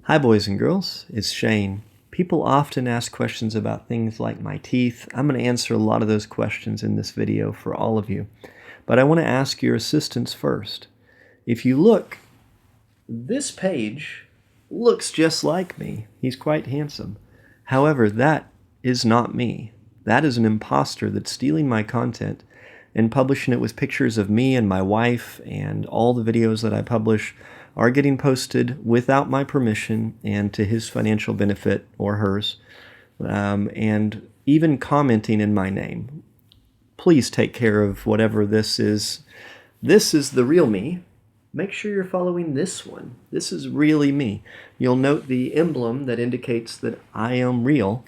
Hi boys and girls, it's Shane. People often ask questions about things like my teeth. I'm going to answer a lot of those questions in this video for all of you. But I want to ask your assistance first. If you look, this page looks just like me. He's quite handsome. However, that is not me. That is an imposter that's stealing my content and publishing it with pictures of me and my wife, and all the videos that I publish are getting posted without my permission and to his financial benefit or hers, and even commenting in my name. Please take care of whatever this is. This is the real me. Make sure you're following this one. This is really me. You'll note the emblem that indicates that I am real.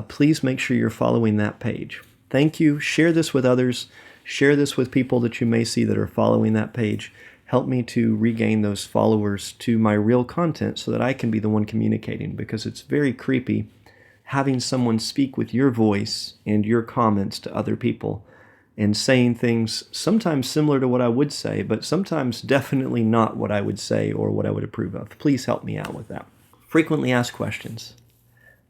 Please make sure you're following that page. Thank you. Share this with others. Share this with people that you may see that are following that page. Help me to regain those followers to my real content so that I can be the one communicating, because it's very creepy having someone speak with your voice and your comments to other people and saying things sometimes similar to what I would say, but sometimes definitely not what I would say or what I would approve of. Please help me out with that. Frequently asked questions.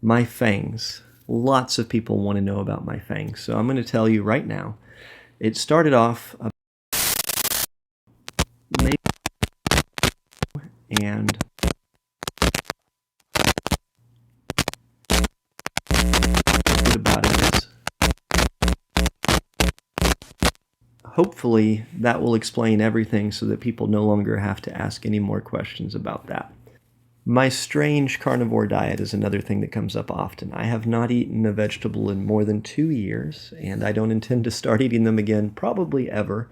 My fangs. Lots of people want to know about my fangs, so I'm going to tell you right now. It started off maybe and about it is. Hopefully that will explain everything so that people no longer have to ask any more questions about that. My strange carnivore diet is another thing that comes up often. I have not eaten a vegetable in more than 2 years, and I don't intend to start eating them again probably ever,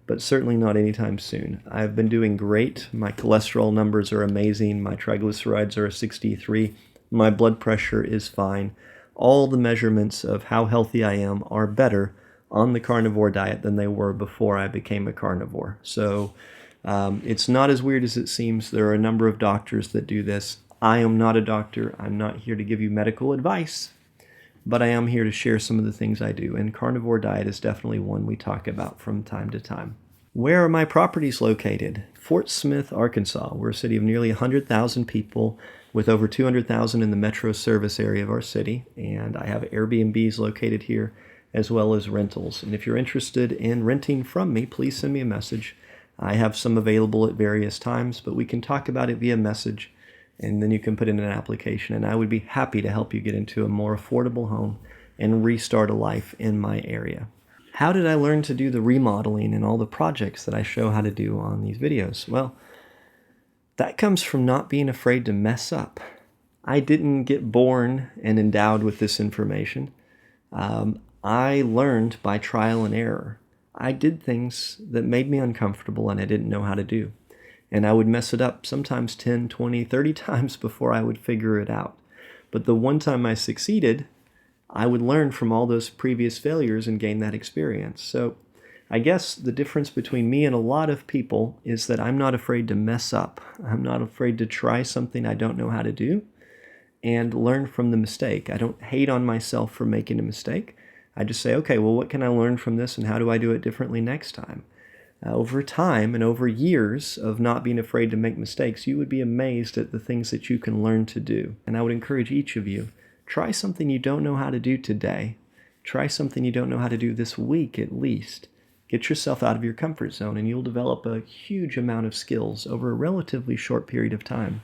but certainly not anytime soon. I've been doing great. My cholesterol numbers are amazing. My triglycerides are 63. My blood pressure is fine. All the measurements of how healthy I am are better on the carnivore diet than they were before I became a carnivore. So it's not as weird as it seems. There are a number of doctors that do this. I am not a doctor. I'm not here to give you medical advice, but I am here to share some of the things I do, and carnivore diet is definitely one we talk about from time to time. Where are my properties located? Fort Smith, Arkansas. We're a city of nearly 100,000 people with over 200,000 in the metro service area of our city, and I have Airbnbs located here as well as rentals. And if you're interested in renting from me, please send me a message. I have some available at various times, but we can talk about it via message, and then you can put in an application, and I would be happy to help you get into a more affordable home and restart a life in my area. How did I learn to do the remodeling and all the projects that I show how to do on these videos? Well, that comes from not being afraid to mess up. I didn't get born and endowed with this information. I learned by trial and error. I did things that made me uncomfortable and I didn't know how to do. And I would mess it up sometimes 10, 20, 30 times before I would figure it out. But the one time I succeeded, I would learn from all those previous failures and gain that experience. So I guess the difference between me and a lot of people is that I'm not afraid to mess up. I'm not afraid to try something I don't know how to do and learn from the mistake. I don't hate on myself for making a mistake. I just say, okay, well, what can I learn from this and how do I do it differently next time? Over time and over years of not being afraid to make mistakes, you would be amazed at the things that you can learn to do. And I would encourage each of you, try something you don't know how to do today. Try something you don't know how to do this week at least. Get yourself out of your comfort zone and you'll develop a huge amount of skills over a relatively short period of time.